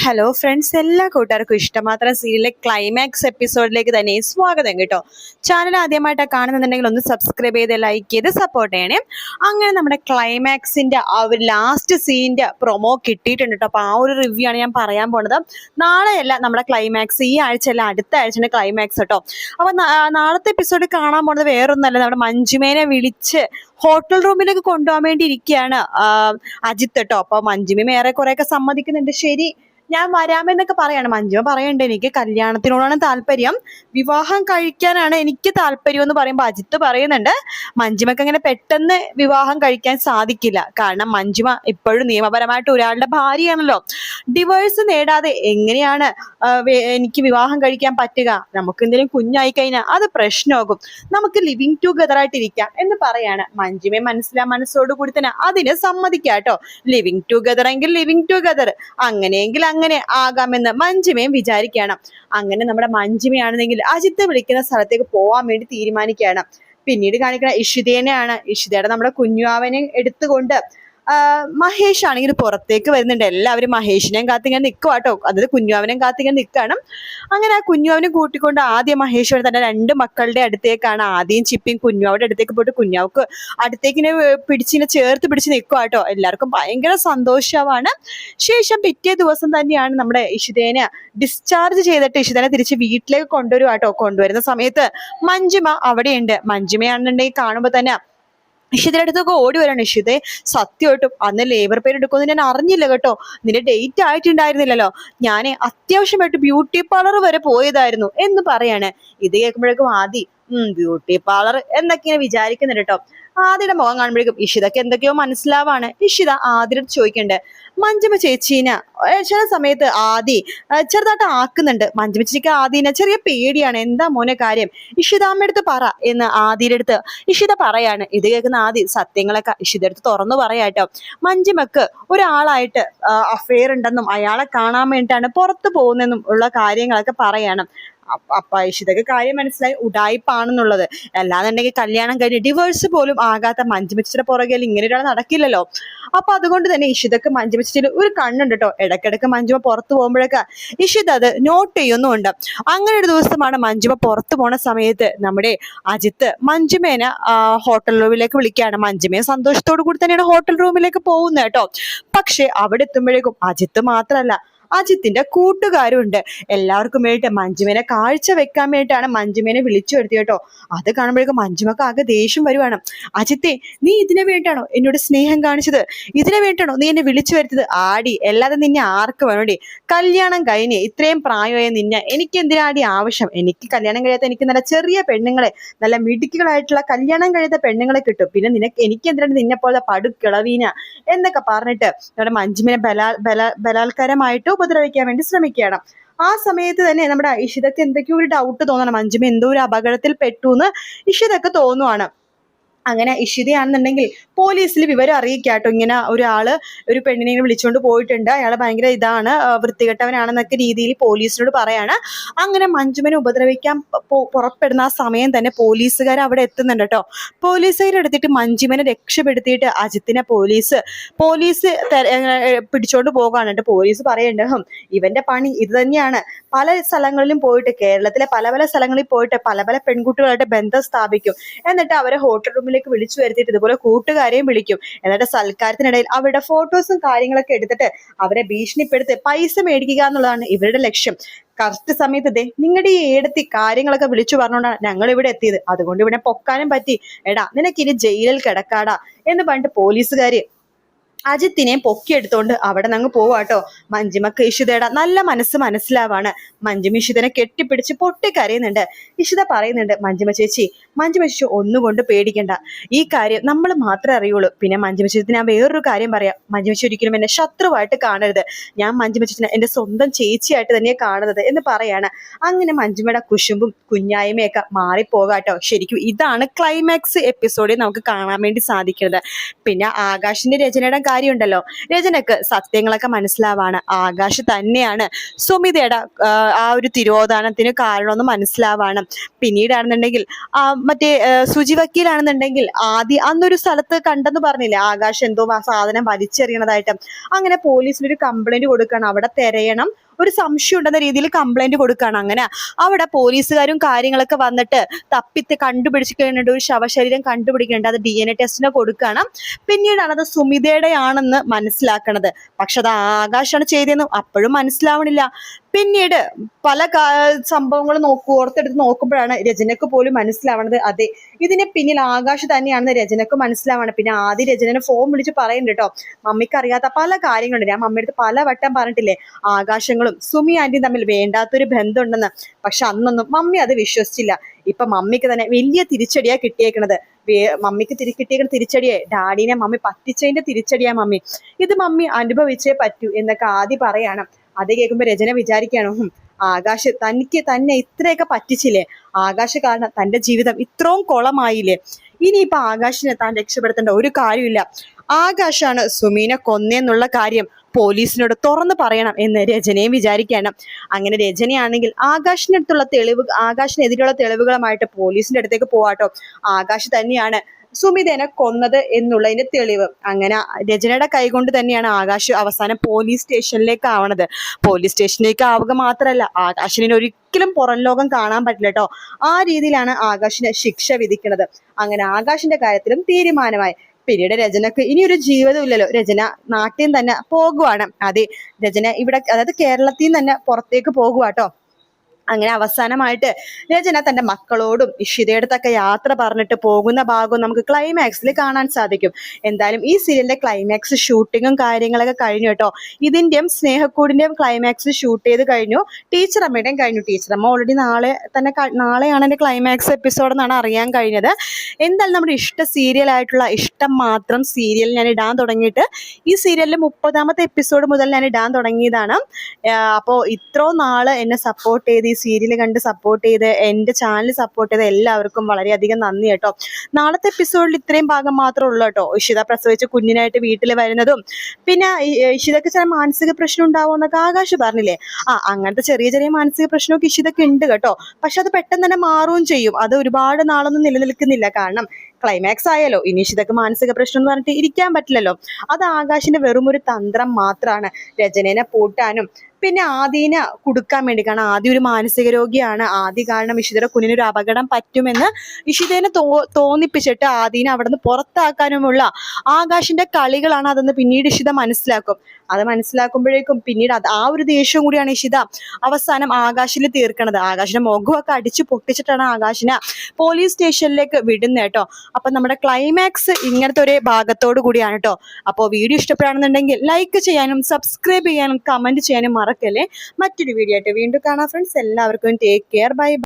Hello friends, എല്ലാ കൂട്ടുകാർക്കും ഇഷ്ടമാത്രം സീരിയലിലെ ക്ലൈമാക്സ് എപ്പിസോഡിലേക്ക് തന്നെ സ്വാഗതം കേട്ടോ. ചാനൽ ആദ്യമായിട്ടാണ് കാണുന്നുണ്ടെങ്കിൽ ഒന്ന് സബ്സ്ക്രൈബ് ചെയ്ത് ലൈക്ക് ചെയ്ത് സപ്പോർട്ട് ചെയ്യണേ. അങ്ങനെ നമ്മുടെ ക്ലൈമാക്സിൻ്റെ ആ ഒരു ലാസ്റ്റ് സീനിൻ്റെ പ്രൊമോ കിട്ടിയിട്ടുണ്ട് കേട്ടോ. അപ്പോൾ ആ ഒരു റിവ്യൂ ആണ് ഞാൻ പറയാൻ പോണത്. നാളെയല്ല നമ്മുടെ ക്ലൈമാക്സ്, ഈ ആഴ്ചയല്ല അടുത്ത ആഴ്ചയാണ് ക്ലൈമാക്സ് കേട്ടോ. അപ്പോൾ നാളത്തെ എപ്പിസോഡ് കാണാൻ പോണത് വേറൊന്നല്ല, നമ്മുടെ മഞ്ജുമേനെ വിളിച്ച് ഹോട്ടൽ റൂമിലേക്ക് കൊണ്ടുപോകാൻ വേണ്ടി ഇരിക്കുകയാണ് അജിത്ത് കേട്ടോ. അപ്പോൾ മഞ്ജുമ ഏറെ കുറെയൊക്കെ സമ്മതിക്കുന്നുണ്ട്. ശരി, ഞാൻ വരാമെന്നൊക്കെ പറയാണ്. മഞ്ജുമ പറയണ്ട് എനിക്ക് കല്യാണത്തിനോടാണ് താല്പര്യം, വിവാഹം കഴിക്കാനാണ് എനിക്ക് താല്പര്യം എന്ന് പറയുമ്പോൾ അജിത്ത് പറയുന്നുണ്ട് മഞ്ജുമക്ക് അങ്ങനെ പെട്ടെന്ന് വിവാഹം കഴിക്കാൻ സാധിക്കില്ല. കാരണം മഞ്ജുമ ഇപ്പോഴും നിയമപരമായിട്ട് ഒരാളുടെ ഭാര്യയാണല്ലോ. ഡിവോഴ്സ് നേടാതെ എങ്ങനെയാണ് എനിക്ക് വിവാഹം കഴിക്കാൻ പറ്റുക? നമുക്ക് എന്തെങ്കിലും കുഞ്ഞായി കഴിഞ്ഞാൽ അത് പ്രശ്നമാകും. നമുക്ക് ലിവിങ് ടുഗദർ ആയിട്ടിരിക്കാം എന്ന് പറയാണ്. മഞ്ജുമയെ മനസ്സോടുകൂടി തന്നെ അതിന് സമ്മതിക്കാട്ടോ. ലിവിങ് ടുഗദർ എങ്കിൽ ലിവിങ് ടുഗദർ, അങ്ങനെയെങ്കിൽ അങ്ങനെ ആകാമെന്ന് മഞ്ജുമയും വിചാരിക്കണം. അങ്ങനെ നമ്മുടെ മഞ്ജുമയാണെന്നെങ്കിൽ അജിത്ത് വിളിക്കുന്ന സ്ഥലത്തേക്ക് പോവാൻ വേണ്ടി തീരുമാനിക്കുകയാണ്. പിന്നീട് കാണിക്കുന്ന ഇഷിതേനെയാണ്. ഇഷിതയുടെ നമ്മുടെ കുഞ്ഞുവാവനെ എടുത്തുകൊണ്ട് മഹേഷ് ആണെങ്കിൽ പുറത്തേക്ക് വരുന്നുണ്ട്. എല്ലാവരും മഹേഷിനെയും കാത്തിങ്ങനെ നിൽക്കുക കേട്ടോ. അതായത് കുഞ്ഞുവാവനെയും കാത്തിങ്ങനെ നിൽക്കണം. അങ്ങനെ ആ കുഞ്ഞുവാവനെ കൂട്ടിക്കൊണ്ട് ആദ്യം മഹേഷ് തന്റെ രണ്ട് മക്കളുടെ അടുത്തേക്കാണ് ആദ്യം ചിപ്പിയും കുഞ്ഞുവാവിടെ അടുത്തേക്ക് പോയിട്ട് കുഞ്ഞാവക്ക് അടുത്തേക്കിനെ പിടിച്ചിങ്ങനെ ചേർത്ത് പിടിച്ച് നിൽക്കുക കേട്ടോ. എല്ലാവർക്കും ഭയങ്കര സന്തോഷമാണ്. ശേഷം പിറ്റേ ദിവസം തന്നെയാണ് നമ്മുടെ ഇഷിതേനെ ഡിസ്ചാർജ് ചെയ്തിട്ട് ഇഷിതേനെ തിരിച്ച് വീട്ടിലേക്ക് കൊണ്ടുവരും കേട്ടോ. കൊണ്ടുവരുന്ന സമയത്ത് മഞ്ജുമ അവിടെയുണ്ട്. മഞ്ജുമയാണെന്നുണ്ടെങ്കിൽ കാണുമ്പോൾ തന്നെ ഇഷിതയുടെ അടുത്തൊക്കെ ഓടി വരണം. ഇഷിതേ, സത്യമായിട്ടും അന്ന് ലേബർ പെയിൻ എടുക്കുമെന്ന് ഞാൻ അറിഞ്ഞില്ല കേട്ടോ. നിന്റെ ഡേറ്റ് ആയിട്ടുണ്ടായിരുന്നില്ലല്ലോ. ഞാൻ അത്യാവശ്യമായിട്ട് ബ്യൂട്ടി പാർലർ വരെ പോയതായിരുന്നു എന്ന് പറയാണ്. ഇത് കേൾക്കുമ്പോഴേക്കും ബ്യൂട്ടി പാർലർ എന്നൊക്കെ വിചാരിക്കുന്നുണ്ട് കേട്ടോ. ആദിയുടെ മുഖം കാണുമ്പോഴേക്കും ഇഷിതക്ക് എന്തൊക്കെയോ മനസ്സിലാവാണ്. ഇഷിത ആദിയുടെ ചോദിക്കണ്ട്, മഞ്ജുമ ചേച്ചീനെ ചില സമയത്ത് ആദി ചെറുതായിട്ട് ആക്കുന്നുണ്ട്. മഞ്ജുമ ചേച്ചിക്ക് ആദീനെ ചെറിയ പേടിയാണ്. എന്താ മോനെ കാര്യം? ഇഷിതാമ്മ അടുത്ത് പറ എന്ന് ആദിയുടെ അടുത്ത് ഇഷിത പറയാണ്. ഇത് കേൾക്കുന്ന ആദി സത്യങ്ങളൊക്കെ ഇഷിത അടുത്ത് തുറന്നു പറയാട്ടോ. മഞ്ജുമക്ക് ഒരാളായിട്ട് അഫെയർ ഉണ്ടെന്നും അയാളെ കാണാൻ വേണ്ടിയിട്ടാണ് പുറത്തു പോകുന്നതെന്നും ഉള്ള കാര്യങ്ങളൊക്കെ പറയാണ്. അപ്പൊ ഇഷിതക്ക് കാര്യം മനസ്സിലായി, ഉഡായിപ്പാണെന്നുള്ളത്. അല്ലാന്നുണ്ടെങ്കിൽ കല്യാണം കഴിഞ്ഞ് ഡിവോഴ്സ് പോലും ആകാത്ത മഞ്ജുമച്ചിയുടെ പുറകെ ഇങ്ങനെ ഒരാൾ നടക്കില്ലല്ലോ. അപ്പൊ അതുകൊണ്ട് തന്നെ ഇഷിതക്ക് മഞ്ജുമച്ചിയിൽ ഒരു കണ്ണുണ്ട് കേട്ടോ. ഇടയ്ക്കിടയ്ക്ക് മഞ്ജുമ പുറത്തു പോകുമ്പോഴൊക്കെ ഇഷിത അത് നോട്ട് ചെയ്യുന്നുമുണ്ട്. അങ്ങനെ ഒരു ദിവസമാണ് മഞ്ജുമ പുറത്തു പോണ സമയത്ത് നമ്മുടെ അജിത്ത് മഞ്ജുമേനെ ഹോട്ടൽ റൂമിലേക്ക് വിളിക്കുകയാണ്. മഞ്ജുമയെ സന്തോഷത്തോടു കൂടി തന്നെയാണ് ഹോട്ടൽ റൂമിലേക്ക് പോകുന്നത് കേട്ടോ. പക്ഷെ അവിടെ എത്തുമ്പോഴേക്കും അജിത്ത് മാത്രല്ല, അജിത്തിന്റെ കൂട്ടുകാരും ഉണ്ട്. എല്ലാവർക്കും വേണ്ടിയിട്ട് മഞ്ജുമേനെ കാഴ്ച വെക്കാൻ വേണ്ടിയിട്ടാണ് മഞ്ജുമേനെ വിളിച്ചു വരുത്തി കേട്ടോ. അത് കാണുമ്പോഴേക്കും മഞ്ജുമക്ക് ആകെ ദേഷ്യം വരുവാണ്. അജിത്തെ, നീ ഇതിനു വേണ്ടിയിട്ടാണോ എന്നോട് സ്നേഹം കാണിച്ചത്? ഇതിനു വേണ്ടിയിട്ടാണോ നീ എന്നെ വിളിച്ചു വരുത്തിയത്? ആടി, അല്ലാതെ നിന്നെ ആർക്ക് വേണോടി? കല്യാണം കഴിഞ്ഞ് ഇത്രയും പ്രായമായ നിന്നെ എനിക്ക് എന്തിനാടി ആവശ്യം? എനിക്ക് കല്യാണം കഴിയാത്ത എനിക്ക് നല്ല ചെറിയ പെണ്ണുങ്ങളെ, നല്ല മിടുക്കികളായിട്ടുള്ള കല്യാണം കഴിയാത്ത പെണ്ണുങ്ങളെ കിട്ടും. പിന്നെ എനിക്ക് എന്തിനാണ് നിന്നെ പോലെ പടുക്കിളവീന എന്നൊക്കെ പറഞ്ഞിട്ട് നമ്മുടെ മഞ്ജുമേനെ ബലാത്കാരമായിട്ട് ഉപദ്രവിക്കാൻ വേണ്ടി ശ്രമിക്കുകയാണ്. ആ സമയത്ത് തന്നെ നമ്മുടെ ഇഷിതക്ക് എന്തൊക്കെയോ ഒരു ഡൗട്ട് തോന്നണം. മഞ്ജുമ എന്തോ ഒരു അപകടത്തിൽ പെട്ടു എന്ന് ഇഷിതക്ക് തോന്നുവാണ്. അങ്ങനെ ഇഷിതയാണെന്നുണ്ടെങ്കിൽ പോലീസിൽ വിവരം അറിയിക്കാട്ടോ. ഇങ്ങനെ ഒരു പെണ്ണിനെ വിളിച്ചുകൊണ്ട് പോയിട്ടുണ്ട്, അയാൾ ഭയങ്കര ഇതാണ്, വൃത്തികെട്ടവനാണെന്നൊക്കെ രീതിയിൽ പോലീസിനോട് പറയാണ്. അങ്ങനെ മഞ്ജുമനെ ഉപദ്രവിക്കാൻ പുറപ്പെടുന്ന ആ സമയം തന്നെ പോലീസുകാർ അവിടെ എത്തുന്നുണ്ട് കേട്ടോ. പോലീസുകാർ എടുത്തിട്ട് മഞ്ജുമനെ രക്ഷപ്പെടുത്തിയിട്ട് അജിത്തിനെ പോലീസ് പിടിച്ചോണ്ട് പോകാണ് കേട്ടോ. പോലീസ് പറയുന്നുണ്ട് ഇവന്റെ പണി ഇത് തന്നെയാണ്. പല സ്ഥലങ്ങളിലും പോയിട്ട്, കേരളത്തിലെ പല പല സ്ഥലങ്ങളിൽ പോയിട്ട് പല പല പെൺകുട്ടികളായിട്ട് ബന്ധം സ്ഥാപിക്കും. എന്നിട്ട് അവരെ ഹോട്ടൽ റൂമിലേക്ക് വിളിച്ചു വരുത്തിയിട്ട് ഇതുപോലെ കൂട്ടുകാരെയും വിളിക്കും. എന്നിട്ട് സൽക്കാരത്തിനിടയിൽ അവരുടെ ഫോട്ടോസും കാര്യങ്ങളൊക്കെ എടുത്തിട്ട് അവരെ ഭീഷണിപ്പെടുത്തി പൈസ മേടിക്കുക എന്നുള്ളതാണ് ഇവരുടെ ലക്ഷ്യം. കറക്റ്റ് സമയത്ത് നിങ്ങളുടെ ഈ ഏടത്തി കാര്യങ്ങളൊക്കെ വിളിച്ചു പറഞ്ഞുകൊണ്ടാണ് ഞങ്ങൾ ഇവിടെ എത്തിയത്. അതുകൊണ്ട് ഇവിടെ പൊക്കാനും പറ്റി. എടാ, നിനക്കിനി ജയിലിൽ കിടക്കാടാ എന്ന് പറഞ്ഞിട്ട് പോലീസുകാര് അജിത്തിനെ പൊക്കിയെടുത്തോണ്ട് അവിടെ നിന്ന് പോവാട്ടോ. മഞ്ജുമക്ക് ഇഷിതയുടെ നല്ല മനസ്സിലാവാണ്. മഞ്ജുമ ഇഷിതനെ കെട്ടിപ്പിടിച്ച് പൊട്ടിക്കരയുന്നുണ്ട്. ഇഷിത പറയുന്നുണ്ട്, മഞ്ജുമ ചേച്ചി ഒന്നുകൊണ്ട് പേടിക്കണ്ട, ഈ കാര്യം നമ്മൾ മാത്രമേ അറിയുള്ളൂ. പിന്നെ മഞ്ജുമ ചേച്ചി ഞാൻ വേറൊരു കാര്യം പറയാം. മഞ്ജുമ ചേച്ചി ഒരിക്കലും എന്നെ ശത്രുവായിട്ട് കാണരുത്. ഞാൻ മഞ്ജുമ ചേച്ചിനെ എന്റെ സ്വന്തം ചേച്ചിയായിട്ട് തന്നെയാണ് കാണുന്നത് എന്ന് പറയാണ്. അങ്ങനെ മഞ്ജുമയുടെ കുശുമ്പും കുഞ്ഞായ്മയൊക്കെ മാറിപ്പോകാട്ടോ. ശരിക്കും ഇതാണ് ക്ലൈമാക്സ് എപ്പിസോഡിൽ നമുക്ക് കാണാൻ വേണ്ടി സാധിക്കുന്നത്. പിന്നെ ആകാശിന്റെ രചനയുടെ കാര്യമുണ്ടല്ലോ, രചനക്ക് സത്യങ്ങളൊക്കെ മനസ്സിലാവാണ്. ആകാശ് തന്നെയാണ് സുമിതയുടെ ആ ഒരു തിരോധാനത്തിന് കാരണമെന്ന് മനസ്സിലാവാണ്. പിന്നീടാണെന്നുണ്ടെങ്കിൽ മറ്റേ സുജി വക്കീലാണെന്നുണ്ടെങ്കിൽ ആദ്യം അന്നൊരു സ്ഥലത്ത് കണ്ടെന്ന് പറഞ്ഞില്ലേ, ആകാശ് എന്തോ ആ സാധനം വലിച്ചെറിയണതായിട്ട്. അങ്ങനെ പോലീസിനൊരു കംപ്ലൈന്റ് കൊടുക്കണം, അവിടെ തിരയണം, ഒരു സംശയം ഉണ്ടെന്ന രീതിയിൽ കംപ്ലൈന്റ് കൊടുക്കുകയാണ്. അങ്ങനെ അവിടെ പോലീസുകാരും കാര്യങ്ങളൊക്കെ വന്നിട്ട് കണ്ടുപിടിച്ച് കഴിഞ്ഞിട്ട് ഒരു ശവശരീരം കണ്ടുപിടിക്കുന്നുണ്ട്. അത് DNA ടെസ്റ്റിന് കൊടുക്കുകയാണ്. പിന്നീടാണ് അത് സുമിതയുടെ ആണെന്ന് മനസ്സിലാക്കണത്. പക്ഷെ അത് ആകാശാണ് ചെയ്തതെന്നും അപ്പോഴും മനസ്സിലാവണില്ല. പിന്നീട് പല സംഭവങ്ങൾ ഓർത്തെടുത്ത് നോക്കുമ്പോഴാണ് രചനക്ക് പോലും മനസ്സിലാവണത് അതെ, ഇതിന് പിന്നിൽ ആകാശ് തന്നെയാണെന്ന് രചനക്ക് മനസ്സിലാവാണ്. പിന്നെ ആദ്യം രചനനെ ഫോൺ വിളിച്ച് പറയുന്നുണ്ട് കേട്ടോ, മമ്മിക്ക് അറിയാത്ത പല കാര്യങ്ങളുണ്ട്, ഞാൻ മമ്മിയുടെ പല വട്ടം പറഞ്ഞിട്ടില്ലേ ആകാശങ്ങളും സുമി ആന്റിയും തമ്മിൽ വേണ്ടാത്തൊരു ബന്ധമുണ്ടെന്ന്. പക്ഷെ അന്നൊന്നും മമ്മി അത് വിശ്വസിച്ചില്ല. ഇപ്പൊ മമ്മിക്ക് തന്നെ വലിയ തിരിച്ചടിയാ കിട്ടിയേക്കണത്. മമ്മിക്ക് കിട്ടിയേക്കുന്ന തിരിച്ചടിയെ ഡാഡിനെ മമ്മി പറ്റിച്ചതിന്റെ തിരിച്ചടിയാ മമ്മി. ഇത് മമ്മി അനുഭവിച്ചേ പറ്റൂ എന്നൊക്കെ ആദ്യം പറയാണ്. അത് കേൾക്കുമ്പോ രചന വിചാരിക്കുകയാണ്, ആകാശ് തന്നെ ഇത്രയൊക്കെ പറ്റിച്ചില്ലേ, ആകാശ് കാരണം തന്റെ ജീവിതം ഇത്രയും കുളമായില്ലേ, ഇനിയിപ്പൊ ആകാശിനെ താൻ രക്ഷപ്പെടുത്തേണ്ട ഒരു കാര്യമില്ല, ആകാശാണ് സുമീനെ കൊന്നേന്നുള്ള കാര്യം പോലീസിനോട് തുറന്നു പറയണം എന്ന് രചനയും വിചാരിക്കണം. അങ്ങനെ രചനയാണെങ്കിൽ ആകാശിനെതിരെയുള്ള തെളിവുകളുമായിട്ട് പോലീസിന്റെ അടുത്തേക്ക് പോവാട്ടോ. ആകാശ് തന്നെയാണ് സുമിതനെ കൊന്നത് എന്നുള്ളതിന്റെ തെളിവ്. അങ്ങനെ രചനയുടെ കൈകൊണ്ട് തന്നെയാണ് ആകാശ് അവസാനം പോലീസ് സ്റ്റേഷനിലേക്ക് ആവണത്. പോലീസ് സ്റ്റേഷനിലേക്ക് ആവുക മാത്രമല്ല, ആകാശിനെ ഒരിക്കലും പുറം ലോകം കാണാൻ പറ്റില്ല കേട്ടോ. ആ രീതിയിലാണ് ആകാശിന് ശിക്ഷ വിധിക്കുന്നത്. അങ്ങനെ ആകാശിന്റെ കാര്യത്തിലും തീരുമാനമായി. പിന്നീട് രചനക്ക് ഇനിയൊരു ജീവിതം ഇല്ലല്ലോ, രചന നാട്ടിൽ തന്നെ പോകുവാണ്. അതെ, രചന ഇവിടെ അതായത് കേരളത്തിൽ നിന്ന് തന്നെ പുറത്തേക്ക് പോകുവാട്ടോ. അങ്ങനെ അവസാനമായിട്ട് രചന തന്റെ മക്കളോടും ഇഷിതയുടെ അടുത്തൊക്കെ യാത്ര പറഞ്ഞിട്ട് പോകുന്ന ഭാഗവും നമുക്ക് ക്ലൈമാക്സിൽ കാണാൻ സാധിക്കും. എന്തായാലും ഈ സീരിയലിന്റെ ക്ലൈമാക്സ് ഷൂട്ടിങ്ങും കാര്യങ്ങളൊക്കെ കഴിഞ്ഞു കേട്ടോ. ഇതിന്റെയും സ്നേഹക്കൂടിന്റെയും ക്ലൈമാക്സ് ഷൂട്ട് ചെയ്ത് കഴിഞ്ഞു. ടീച്ചർ അമ്മയുടെയും കഴിഞ്ഞു. ടീച്ചർ അമ്മ ഓൾറെഡി നാളെയാണ് എന്റെ ക്ലൈമാക്സ് എപ്പിസോഡ് എന്നാണ് അറിയാൻ കഴിഞ്ഞത്. എന്തായാലും നമ്മുടെ ഇഷ്ട സീരിയലായിട്ടുള്ള ഇഷ്ടം മാത്രം സീരിയൽ ഞാൻ ഇടാൻ തുടങ്ങിയിട്ട് ഈ സീരിയലിൽ 30ാമത്തെ എപ്പിസോഡ് മുതൽ ഞാൻ ഇടാൻ തുടങ്ങിയതാണ്. അപ്പോൾ ഇത്രയും നാള് എന്നെ സപ്പോർട്ട് ചെയ്ത് സീരിയൽ കണ്ട് സപ്പോർട്ട് ചെയ്ത് എൻ്റെ ചാനൽ സപ്പോർട്ട് ചെയ്ത എല്ലാവർക്കും വളരെയധികം നന്ദി കേട്ടോ. നാളത്തെ എപ്പിസോഡിൽ ഇത്രയും ഭാഗം മാത്രമേ ഉള്ളൂ കേട്ടോ. ഇഷിത പ്രസവിച്ച് കുഞ്ഞിനായിട്ട് വീട്ടിൽ വരുന്നതും പിന്നെ ഇഷിതക്ക് ചില മാനസിക പ്രശ്നം ഉണ്ടാവും എന്നൊക്കെ ആകാശ് പറഞ്ഞില്ലേ, അങ്ങനത്തെ ചെറിയ ചെറിയ മാനസിക പ്രശ്നമൊക്കെ ഇഷിതക്ക് ഉണ്ട് കേട്ടോ. പക്ഷെ അത് പെട്ടെന്ന് തന്നെ മാറുകയും ചെയ്യും. അത് ഒരുപാട് നാളൊന്നും നിലനിൽക്കുന്നില്ല. കാരണം ക്ലൈമാക്സ് ആയാലോ, ഇനി ഇഷിതക്ക് മാനസിക പ്രശ്നം എന്ന് പറഞ്ഞിട്ട് ഇരിക്കാൻ പറ്റില്ലല്ലോ. അത് ആകാശിന്റെ വെറും ഒരു തന്ത്രം മാത്രമാണ്, രചനേനെ പൂട്ടാനും പിന്നെ ആദീനെ കൊടുക്കാൻ വേണ്ടി. കാരണം ആദ്യം ഒരു മാനസിക രോഗിയാണ്. ആദ്യം കാരണം ഇഷിതയുടെ കുഞ്ഞിനൊരു അപകടം പറ്റുമെന്ന് ഇഷിതേനെ തോന്നിപ്പിച്ചിട്ട് ആദീനെ അവിടെ നിന്ന് പുറത്താക്കാനുമുള്ള ആകാശിന്റെ കളികളാണ് അതെന്ന് പിന്നീട് ഇഷിത മനസ്സിലാക്കും. അത് മനസ്സിലാക്കുമ്പോഴേക്കും പിന്നീട് ആ ഒരു ദേഷ്യവും കൂടിയാണ് ഇഷിത അവസാനം ആകാശിൽ തീർക്കണത്. ആകാശിന്റെ മുഖമൊക്കെ അടിച്ചു പൊട്ടിച്ചിട്ടാണ് ആകാശിനെ പോലീസ് സ്റ്റേഷനിലേക്ക് വിടുന്നത് കേട്ടോ. അപ്പൊ നമ്മുടെ ക്ലൈമാക്സ് ഇങ്ങനത്തെ ഒരു ഭാഗത്തോടു കൂടിയാണ് കേട്ടോ. അപ്പോൾ വീഡിയോ ഇഷ്ടപ്പെടുകയാണെന്നുണ്ടെങ്കിൽ ലൈക്ക് ചെയ്യാനും സബ്സ്ക്രൈബ് ചെയ്യാനും കമന്റ് ചെയ്യാനും മറക്കല്ലേ. മറ്റൊരു വീഡിയോ ആയിട്ട് വീണ്ടും കാണാം ഫ്രണ്ട്സ്. എല്ലാവർക്കും ടേക്ക് കെയർ, ബൈ.